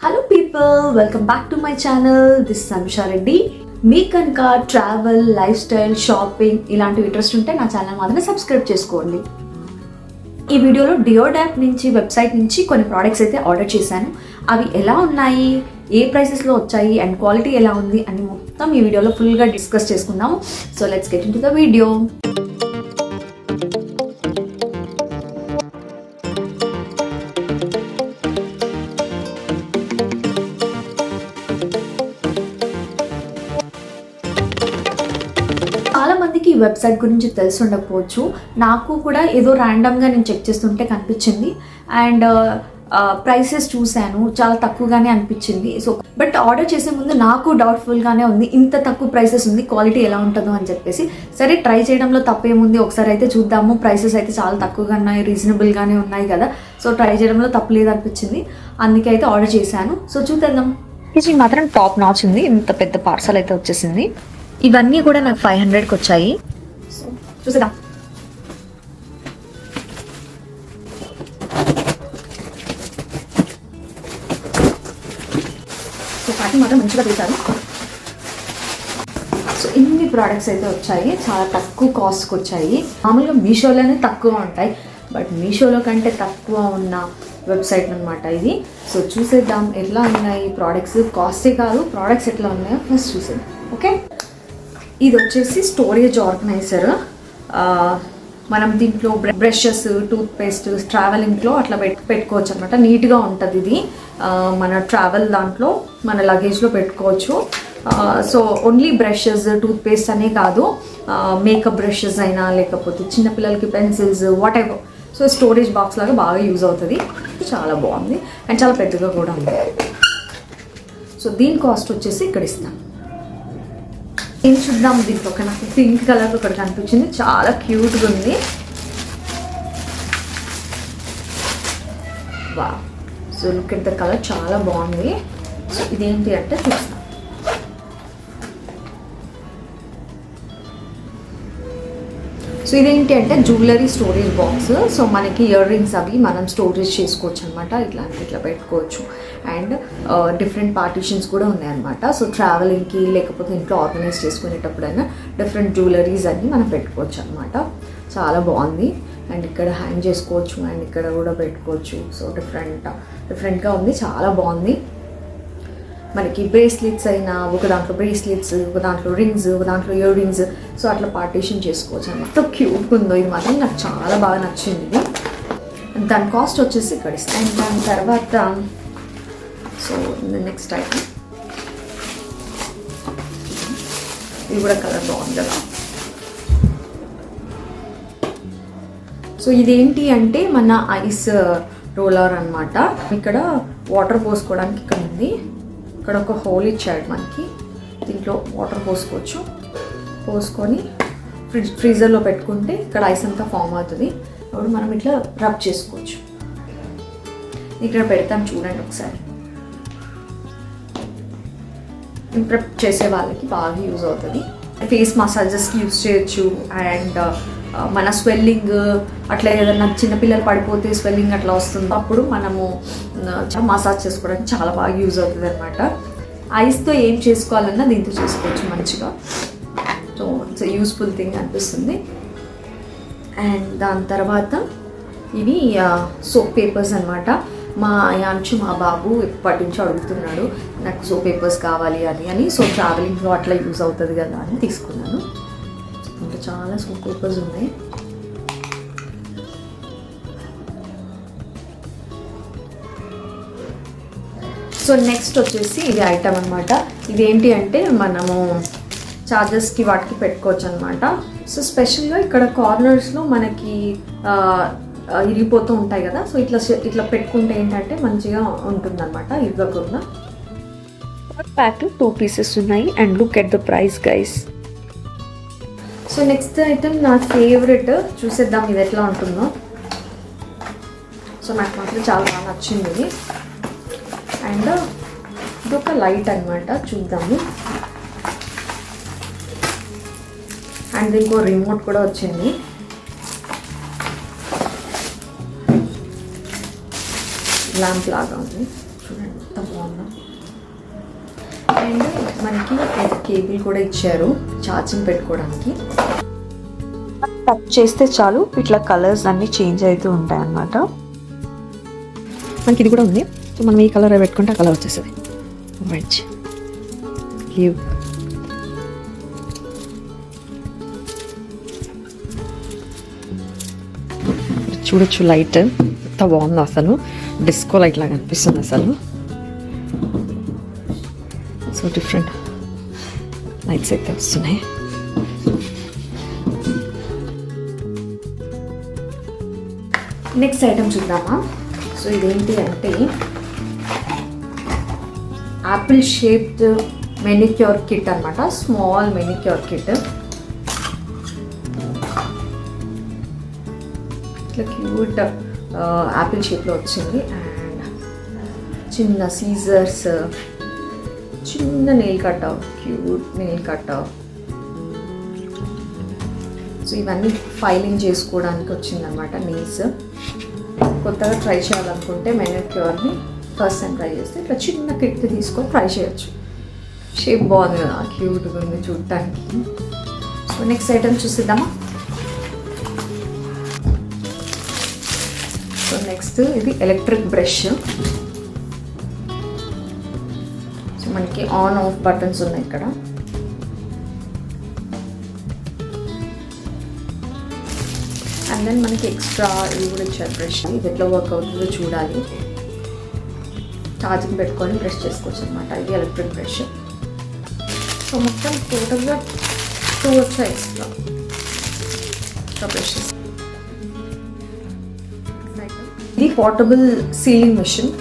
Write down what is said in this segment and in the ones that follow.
Hello people, welcome back to my channel. This Anusha Reddy. మీ కనుక travel, lifestyle, shopping ఇలాంటి interest ఉంటే నా ఛానల్ మాత్రమే సబ్స్క్రైబ్ చేసుకోండి. ఈ వీడియోలో డియోడాప్ నుంచి వెబ్సైట్ నుంచి కొన్ని ప్రోడక్ట్స్ అయితే ఆర్డర్ చేశాను. అవి ఎలా ఉన్నాయి, ఏ ప్రైసెస్లో వచ్చాయి అండ్ క్వాలిటీ ఎలా ఉంది అని మొత్తం ఈ వీడియోలో ఫుల్గా డిస్కస్ చేసుకుందాము. So let's get in to the video. చాలా మందికి ఈ వెబ్సైట్ గురించి తెలిసి ఉండకపోవచ్చు. నాకు కూడా ఏదో ర్యాండమ్గా నేను చెక్ చేస్తుంటే కనిపించింది అండ్ ప్రైసెస్ చూశాను, చాలా తక్కువగానే అనిపించింది. సో బట్ ఆర్డర్ చేసే ముందు నాకు డౌట్ఫుల్గానే ఉంది, ఇంత తక్కువ ప్రైసెస్ ఉంది, క్వాలిటీ ఎలా ఉంటుందో అని చెప్పేసి. సరే ట్రై చేయడంలో తప్పేముంది, ఒకసారి అయితే చూద్దాము. ప్రైసెస్ అయితే చాలా తక్కువగా ఉన్నాయి, రీజనబుల్గానే ఉన్నాయి కదా, సో ట్రై చేయడంలో తప్పు లేదు అనిపించింది. అందుకే అయితే ఆర్డర్ చేశాను. సో చూద్దాం. ఇది మాత్రం టాప్ నాచ్ ఉంది, ఇంత పెద్ద పార్సల్ అయితే వచ్చేసింది. ఇవన్నీ కూడా నాకు 500కి వచ్చాయి. సో చూసేద్దాం. సో ప్యాకింగ్ మాత్రం మంచిగా తీశారు. సో ఇన్ని ప్రోడక్ట్స్ అయితే వచ్చాయి, చాలా తక్కువ కాస్ట్కి వచ్చాయి. మామూలుగా మీషోలోనే తక్కువ ఉంటాయి, బట్ మీషోలో కంటే తక్కువ ఉన్న వెబ్సైట్ అనమాట ఇది. సో చూసేద్దాం ఎట్లా ఉన్నాయి ప్రోడక్ట్స్. కాస్టే కాదు, ప్రోడక్ట్స్ ఎట్లా ఉన్నాయో ఫస్ట్ చూసేద్దాం. ఓకే, ఇది వచ్చేసి స్టోరేజ్ ఆర్గనైజర్. మనం దీంట్లో బ్రషెస్, టూత్పేస్ట్ ట్రావెలింగ్లో అట్లా పెట్టుకోవచ్చు అనమాట. నీట్గా ఉంటుంది ఇది. మన ట్రావెల్ దాంట్లో మన లగేజ్లో పెట్టుకోవచ్చు. సో ఓన్లీ బ్రషెస్, టూత్పేస్ట్ అనే కాదు, మేకప్ బ్రషెస్ అయినా లేకపోతే చిన్నపిల్లలకి pencils, what ever. So storage box లాగా బాగా యూజ్ అవుతుంది. చాలా బాగుంది అండ్ చాలా పెద్దగా కూడా ఉంది. సో దీని కాస్ట్ వచ్చేసి ఇక్కడ ఇస్తాను. ఏం చూద్దాం. దీంట్లో ఒక నాకు పింక్ కలర్ ఒకటి కనిపించింది, చాలా క్యూట్గా ఉంది. వా, so look at the colour, చాలా బాగుంది. సో ఇదేంటి అంటే చూస్తాం. సో ఇదేంటి అంటే జ్యువెలరీ స్టోరేజ్ బాక్స్. సో మనకి ఇయర్ రింగ్స్ అవి మనం స్టోరేజ్ చేసుకోవచ్చు అనమాట. ఇట్లా పెట్టుకోవచ్చు అండ్ డిఫరెంట్ పార్టీషన్స్ కూడా ఉన్నాయన్నమాట. సో ట్రావెలింగ్కి లేకపోతే ఇంట్లో ఆర్గనైజ్ చేసుకునేటప్పుడైనా డిఫరెంట్ జ్యువెలరీస్ అన్నీ మనం పెట్టుకోవచ్చు అనమాట. చాలా బాగుంది అండ్ ఇక్కడ హ్యాంగ్ చేసుకోవచ్చు అండ్ ఇక్కడ కూడా పెట్టుకోవచ్చు. సో డిఫరెంట్గా ఉంది, చాలా బాగుంది. మనకి బ్రేస్లెట్స్ అయినా ఒక దాంట్లో బ్రేస్లెట్స్, ఒక దాంట్లో రింగ్స్, ఒక దాంట్లో ఇయర్ రింగ్స్, సో అట్లా పార్టీషన్ చేసుకోవచ్చు అనమాట. ఎంత క్యూట్గా ఉందో ఇది మాత్రం, నాకు చాలా బాగా నచ్చింది ఇది. దాని కాస్ట్ వచ్చేసి ఇక్కడ ఇస్తాను. అండ్ దాని తర్వాత సో నెక్స్ట్ ఐటమ్, ఇది కూడా కలర్ బాగుంది కదా. సో ఇదేంటి అంటే మన ఐస్ రోలర్ అనమాట. ఇక్కడ వాటర్ పోసుకోవడానికి ఇక్కడ ఉంది. ఇక్కడ ఒక హోల్ ఇచ్చాడు మనకి, దీంట్లో వాటర్ పోసుకొని ఫ్రీజర్లో పెట్టుకుంటే ఇక్కడ ఐస్ అంతా ఫామ్ అవుతుంది. అప్పుడు మనం ఇట్లా రబ్ చేసుకోవచ్చు. ఇక్కడ పెడతాం చూడండి ఒకసారి. ప్రెప్ చేసే వాళ్ళకి బాగా యూజ్ అవుతుంది. ఫేస్ మసాజెస్కి యూజ్ చేయొచ్చు అండ్ మన స్వెల్లింగ్ అట్లా ఏదైనా చిన్నపిల్లలు పడిపోతే స్వెల్లింగ్ అట్లా వస్తుంది, అప్పుడు మనము మసాజ్ చేసుకోవడానికి చాలా బాగా యూజ్ అవుతుంది అనమాట. ఐస్తో ఏం చేసుకోవాలన్నా దీంతో చేసుకోవచ్చు మంచిగా. సో ఇట్స్ యూస్ఫుల్ థింగ్ అనిపిస్తుంది. అండ్ దాని తర్వాత ఇవి సోప్ పేపర్స్ అనమాట. మా బాబు ఎప్పటి నుంచో అడుగుతున్నాడు నాకు సోప్ పేపర్స్ కావాలి అని. సో ట్రావెలింగ్లో అట్లా యూజ్ అవుతుంది కదా అని తీసుకున్నాను. ఇంకా చాలా సోప్ పేపర్స్ ఉన్నాయి. సో నెక్స్ట్ వచ్చేసి ఇది ఐటమ్ అనమాట. ఇదేంటి అంటే మనము చార్జర్స్కి వాటికి పెట్టుకోవచ్చు అనమాట. సో స్పెషల్గా ఇక్కడ కార్నర్స్లో మనకి ఇరిగిపోతూ ఉంటాయి కదా, సో ఇట్లా పెట్టుకుంటే ఏంటంటే మంచిగా ఉంటుందన్నమాట, ఇవ్వకుండా. ప్యాక్ 2 పీసెస్ ఉన్నాయి and look at the price guys. So next item నా ఫేవరెట్, చూసేద్దాం ఇది ఎట్లా ఉంటుందో. సో నాకు మాత్రం చాలా బాగా నచ్చింది ఇది. అండ్ ఇది ఒక లైట్ అనమాట, చూద్దాము. అండ్ ఇంకో రిమోట్ కూడా వచ్చింది. ల్యాంప్ లాగా ఉంది చూడండి, మొత్తం బాగుందా. అండ్ మనకి కేబుల్ కూడా ఇచ్చారు ఛార్జింగ్ పెట్టుకోవడానికి. టచ్ చేస్తే చాలు ఇట్లా కలర్స్ అన్నీ చేంజ్ అవుతూ ఉంటాయి అన్నమాట. మనకి ఇది కూడా ఉంది. సో మనం ఈ కలర్ పెట్టుకుంటే ఆ కలర్ వచ్చేస్తుంది. Right leave. చూడొచ్చు లైట్ ఎంత బాగుందో అసలు, డిస్కో లైట్ లాగా అనిపిస్తుంది అసలు. సో డిఫరెంట్ లైట్స్ అయితే వస్తున్నాయి. నెక్స్ట్ ఐటమ్ చూద్దామా. సో ఇదేంటి అంటే యాపిల్ షేప్డ్ మెనిక్యూర్ కిట్ అనమాట. Small manicure kit. ఇట్లా క్యూట్ యాపిల్ షేప్లో వచ్చింది. అండ్ చిన్న సీజర్స్, చిన్న nail cutter, cute nail cutter. So ఇవన్నీ ఫైలింగ్ చేసుకోవడానికి వచ్చిందనమాట నెయిల్స్. కొత్తగా ట్రై చేయాలనుకుంటే మెనిక్యూర్ని ఫస్ట్ టైం ట్రై చేస్తే ఇట్లా చిన్న కిట్ తీసుకొని ట్రై చేయొచ్చు. షేప్ బాగుంది కదా, క్యూట్గా ఉంది చూడటానికి. సో నెక్స్ట్ ఐటమ్ చూసిద్దామా. సో నెక్స్ట్ ఇది ఎలక్ట్రిక్ బ్రష్. సో మనకి ఆన్ ఆఫ్ బటన్స్ ఉన్నాయి ఇక్కడ. అండ్ దెన్ మనకి ఎక్స్ట్రా ఇది కూడా ఇచ్చారు బ్రష్. ఇది ఎట్లా వర్క్ అవుతుందో చూడాలి. ఛార్జింగ్ పెట్టుకొని బ్రష్ చేసుకోవచ్చు అనమాట. ఇది ఎలక్ట్రిక్ బ్రష్. సో మొత్తం టోటల్గా 2 వచ్చాయి ఎక్స్ట్రా బ్రషెస్. ఇది పోర్టబుల్ సీలింగ్ మిషన్.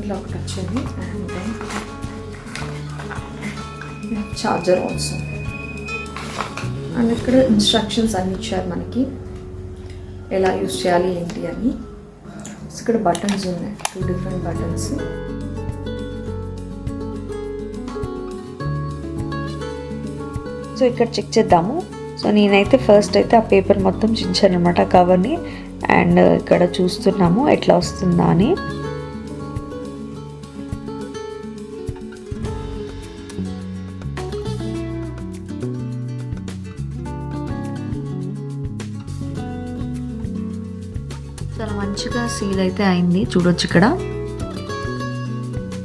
ఇలా ఒకటి వచ్చింది. And charger also. అండ్ ఇక్కడ ఇన్స్ట్రక్షన్స్ అన్ని ఇచ్చారు మనకి ఎలా యూస్ చేయాలి ఏంటి అని. ఇక్కడ బటన్స్ ఉన్నాయి, 2 డిఫరెంట్ బటన్స్. సో ఇక్కడ చెక్ చేద్దాము. సో నేనైతే ఫస్ట్ అయితే ఆ పేపర్ మొత్తం చించాను అనమాట, కవర్ని. అండ్ ఇక్కడ చూస్తున్నాము ఎట్లా వస్తుందా అని. చాలా మంచిగా సీల్ అయితే అయింది, చూడొచ్చు ఇక్కడ.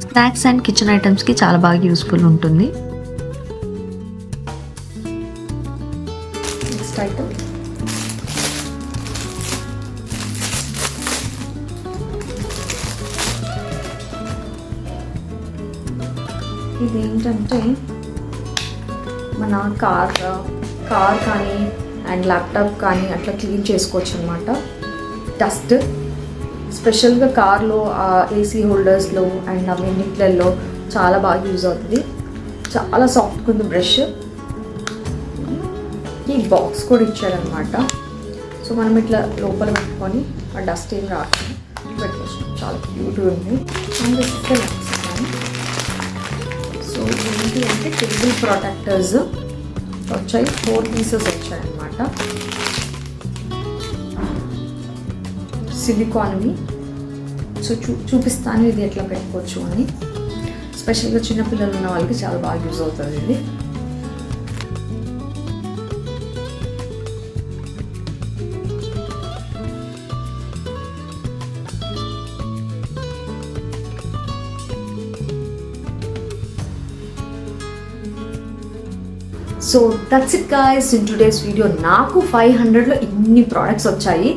స్నాక్స్ అండ్ కిచెన్ ఐటమ్స్కి చాలా బాగా యూస్ఫుల్ ఉంటుంది. నెక్స్ట్ ఐటమ్ ఇదేంటంటే మన కార్ కానీ అండ్ ల్యాప్టాప్ కానీ అట్లా క్లీన్ చేసుకోవచ్చు అనమాట. డస్ట్ స్పెషల్గా కార్లో ఏసీ హోల్డర్స్లో అండ్ అవన్నిట్లలో చాలా బాగా యూజ్ అవుతుంది. చాలా సాఫ్ట్గా ఉంది బ్రష్. ఈ బాక్స్ కూడా ఇచ్చారనమాట. సో మనం ఇట్లా లోపల పెట్టుకొని ఆ డస్ట్ ఏం రాకుండా పెట్టుకోవచ్చు. చాలా క్యూట్గా ఉంది. అండ్ ఇస్తే నచ్చుతాను. సో ఏంటి అంటే టేబుల్ ప్రొటెక్టర్స్ వచ్చాయి. 4 పీసెస్ వచ్చాయన్నమాట. సిలికాన్వి. సో చూపిస్తాను ఇది ఎట్లా పెట్టుకోవచ్చు అని. స్పెషల్గా చిన్నపిల్లలు ఉన్న వాళ్ళకి చాలా బాగా యూజ్ అవుతుంది ఇది. So that's it guys in today's video. నాకు 500లో ఇన్ని ప్రోడక్ట్స్ వచ్చాయి.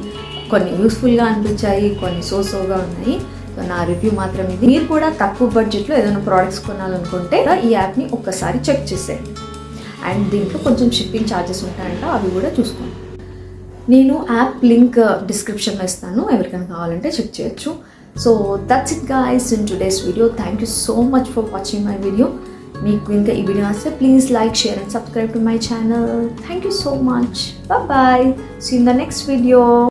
కొన్ని యూస్ఫుల్గా అనిపించాయి, కొన్ని సోగా ఉన్నాయి. సో నా రివ్యూ మాత్రం ఇది. మీరు కూడా తక్కువ బడ్జెట్లో ఏదైనా ప్రోడక్ట్స్ కొనాలనుకుంటే ఈ యాప్ని ఒక్కసారి చెక్ చేసేయండి. అండ్ దీంట్లో కొంచెం షిప్పింగ్ ఛార్జెస్ ఉంటాయంట, అవి కూడా చూసుకోండి. నేను యాప్ లింక్ డిస్క్రిప్షన్లో ఇస్తాను, ఎవరికైనా కావాలంటే చెక్ చేయొచ్చు. So that's it guys in today's video. Thank you so much for watching my video. మీకు ఇంకా ఈ వీడియో నచ్చితే please like, share and subscribe to my channel. Thank you so much. Bye. See in the next video.